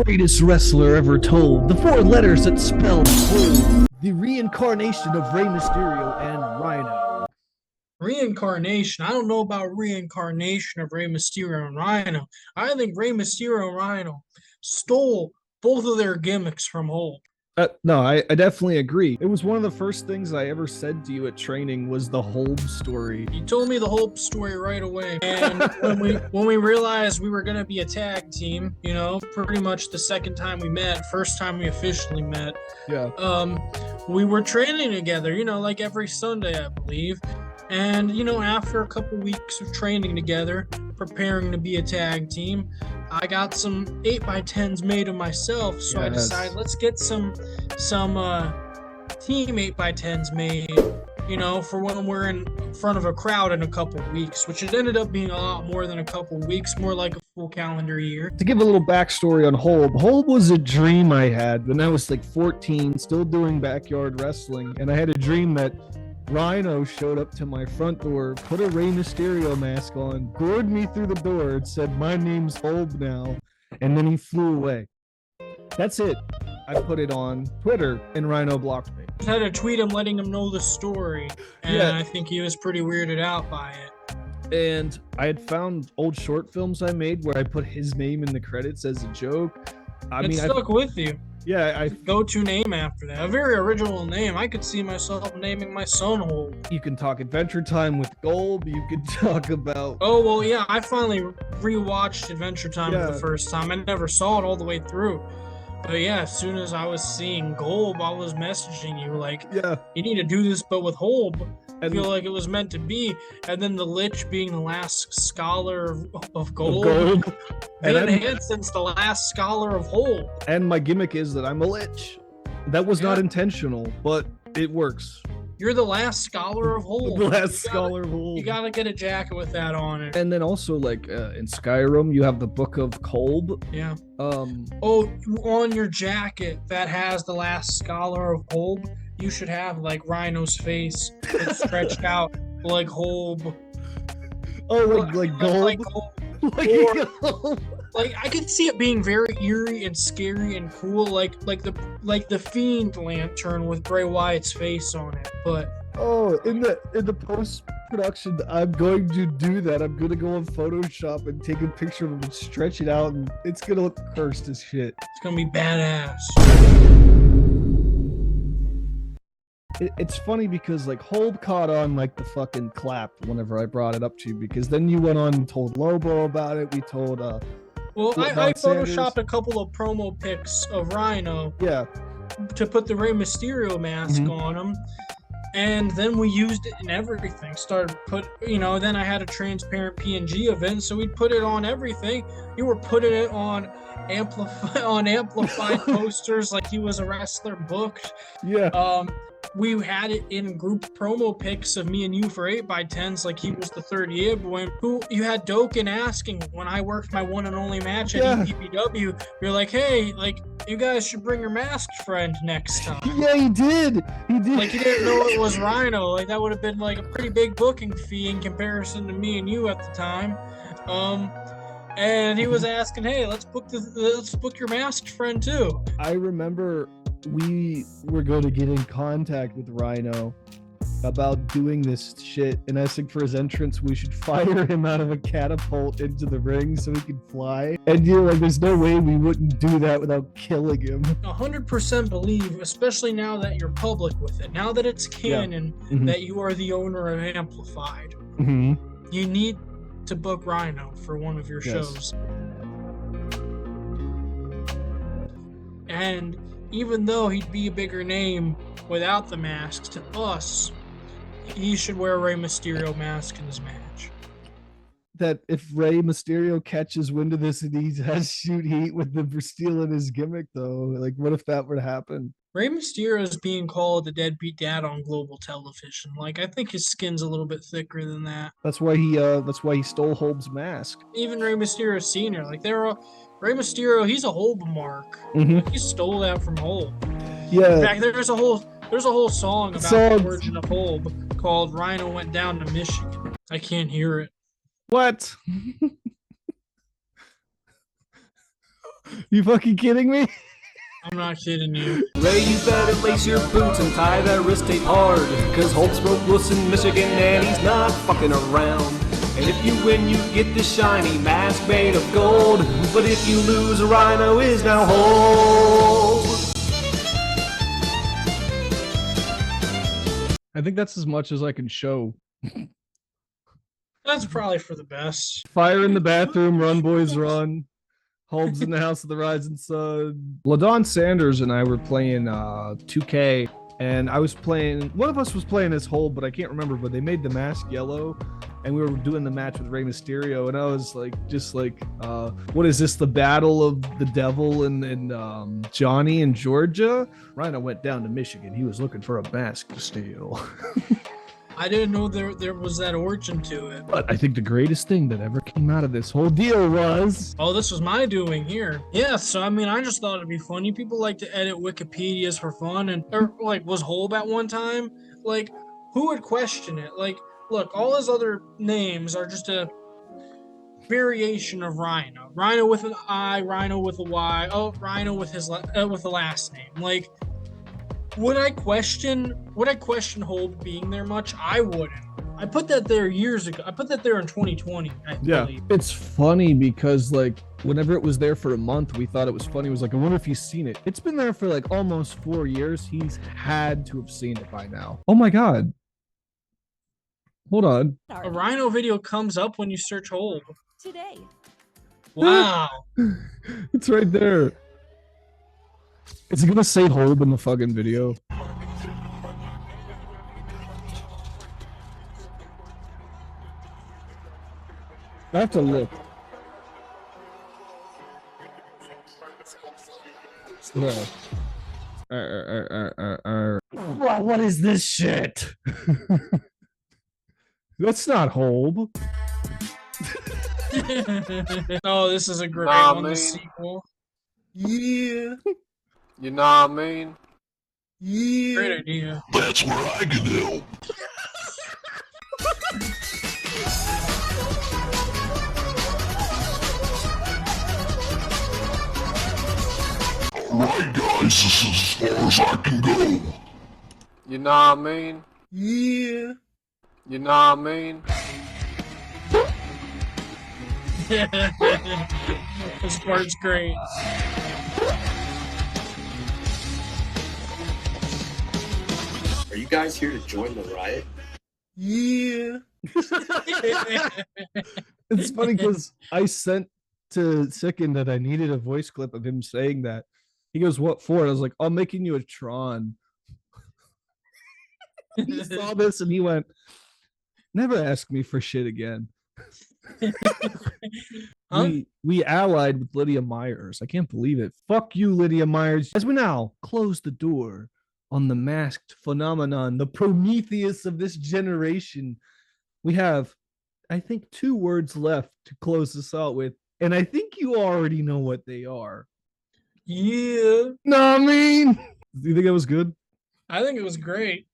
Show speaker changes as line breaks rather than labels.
greatest wrestler ever told. The four letters that spell Holb. The reincarnation of Rey Mysterio and Rhyno.
Reincarnation. I don't know about reincarnation of Rey Mysterio and Rhyno. I think Rey Mysterio and Rhyno stole both of their gimmicks from Holb.
No, I definitely agree. It was one of the first things I ever said to you at training was the Holb story.
You told me the Holb story right away. And when we realized we were gonna be a tag team, pretty much the second time we met, first time we officially met.
Yeah.
We were training together, like every Sunday, I believe. And, after a couple weeks of training together, preparing to be a tag team, I got some 8x10s made of myself. So I decided, let's get some team 8x10s made, for when we're in front of a crowd in a couple weeks, which it ended up being a lot more than a couple weeks, more like a full calendar year.
To give a little backstory on Holb, Holb was a dream I had when I was like 14, still doing backyard wrestling. And I had a dream that Rhyno showed up to my front door, put a Rey Mysterio mask on, gored me through the door, and said, "My name's Holb now," and then he flew away. That's it. I put it on Twitter, and Rhyno blocked me.
I had to tweet him letting him know the story, and I think he was pretty weirded out by it.
And I had found old short films I made where I put his name in the credits as a joke.
It stuck with you.
Yeah, I
go-to name after that. A very original name. I could see myself naming my son Holb.
You can talk Adventure Time with Golb. You could talk about...
Oh, well, yeah. I finally rewatched Adventure Time for the first time. I never saw it all the way through. But yeah, as soon as I was seeing Golb, I was messaging you like, you need to do this, but with Holb. I feel like it was meant to be. And then the Lich being the last scholar of Golb. And Hanson's the last scholar of Holb.
And my gimmick is that I'm a Lich. That was not intentional, but it works.
You're the last scholar of Holb.
The last scholar of Holb.
You gotta get a jacket with that on it.
And then also, like in Skyrim, you have the Book of Kolb.
Yeah. On your jacket that has the last scholar of Holb, you should have like Rhino's face stretched out like Holb.
Oh, like Golb.
Like Golb. Like I could see it being very eerie and scary and cool, like the Fiend lantern with Bray Wyatt's face on it. But
in the post production, I'm going to do that. I'm gonna go on Photoshop and take a picture of him and stretch it out, and it's gonna look cursed as shit.
It's gonna be badass.
It's funny because like Holb caught on like the fucking clap whenever I brought it up to you, because then you went on and told Lobo about it. We told
I photoshopped a couple of promo pics of Rhyno to put the Rey Mysterio mask on him, and then we used it in everything. Then I had a transparent PNG event, so we'd put it on everything. You were putting it on amplified posters like he was a wrestler booked. We had it in group promo pics of me and you for 8x10s like he was the third year boy. Who you had Doken asking when I worked my one and only match at EPW. You're like, hey, like you guys should bring your masked friend next time.
Yeah, he did.
Like he didn't know it was Rhyno. Like that would have been like a pretty big booking fee in comparison to me and you at the time. And he was asking, hey, let's book your masked friend too.
I remember we were going to get in contact with Rhyno about doing this shit and asking for his entrance. We should fire him out of a catapult into the ring so he can fly. And you're like, there's no way we wouldn't do that without killing him.
100% believe, especially now that you're public with it, now that it's canon, that you are the owner of Amplified. You need to book Rhyno for one of your shows. And even though he'd be a bigger name without the mask, to us, he should wear a Rey Mysterio mask in his match.
That if Rey Mysterio catches wind of this and he has shoot heat with the stealing his gimmick, though, like what if that were to happen?
Rey Mysterio is being called the deadbeat dad on global television. Like I think his skin's a little bit thicker than that.
That's why he stole Holb's mask.
Even Rey Mysterio Sr. Like Rey Mysterio, he's a Holb mark. Like, he stole that from Holb.
Yeah.
In fact, there's a whole song about the origin of Holb called "Rhyno Went Down to Michigan." I can't hear it.
What? You fucking kidding me?
I'm not kidding you.
Ray, you better lace your boots and tie that wrist tape hard, cause Holb's broke loose in Michigan and he's not fucking around. And if you win, you get this shiny mask made of gold, but if you lose, Rhyno is now Holb.
I think that's as much as I can show.
That's probably for the best.
Fire in the bathroom, run boys run. Holb's in the house of the rising sun. LaDon Sanders and I were playing 2K, and I was playing, one of us was playing as Holb, but I can't remember, but they made the mask yellow, and we were doing the match with Rey Mysterio, and I was like, what is this, the battle of the devil and Johnny in Georgia? Rhyno went down to Michigan. He was looking for a mask to steal.
I didn't know there was that origin to it.
But I think the greatest thing that ever came out of this whole deal was...
Oh, this was my doing here. Yeah, so I mean, I just thought it'd be funny. People like to edit Wikipedias for fun, and or like, was Holb at one time? Like, who would question it? Like, look, all his other names are just a variation of Rhyno. Rhyno with an I, Rhyno with a Y. Oh, Rhyno with his with the last name. Like, would I question Holb being there much? I wouldn't. I put that there years ago. I put that there in 2020. I believe.
It's funny because like whenever it was there for a month, we thought it was funny. It was like, I wonder if he's seen it. It's been there for like almost 4 years. He's had to have seen it by now. Oh my god. Hold on.
A Rhyno video comes up when you search Holb.
Today.
Wow.
It's right there. Is it gonna say Holb in the fucking video? I have to look. No. What is this shit? That's not Holb.
Oh, this is a great one. The sequel.
Yeah. You know what I mean?
Yeah. Great idea.
That's where I can help. Alright guys, this is as far as I can go.
You know what I mean?
Yeah.
You know what I mean?
This part's great.
Are you guys here to join the riot?
Yeah.
It's funny because I sent to Sicken that I needed a voice clip of him saying that. He goes, "What for?" I was like, "I'm making you a Tron." He saw this and he went, "Never ask me for shit again."
Huh?
We allied with Lydia Myers. I can't believe it. Fuck you, Lydia Myers. As we now close the door on the masked phenomenon, the Prometheus of this generation, we have, I think, 2 words left to close this out with, and I think you already know what they are.
Yeah.
No, I mean, do you think that was good?
I think it was great.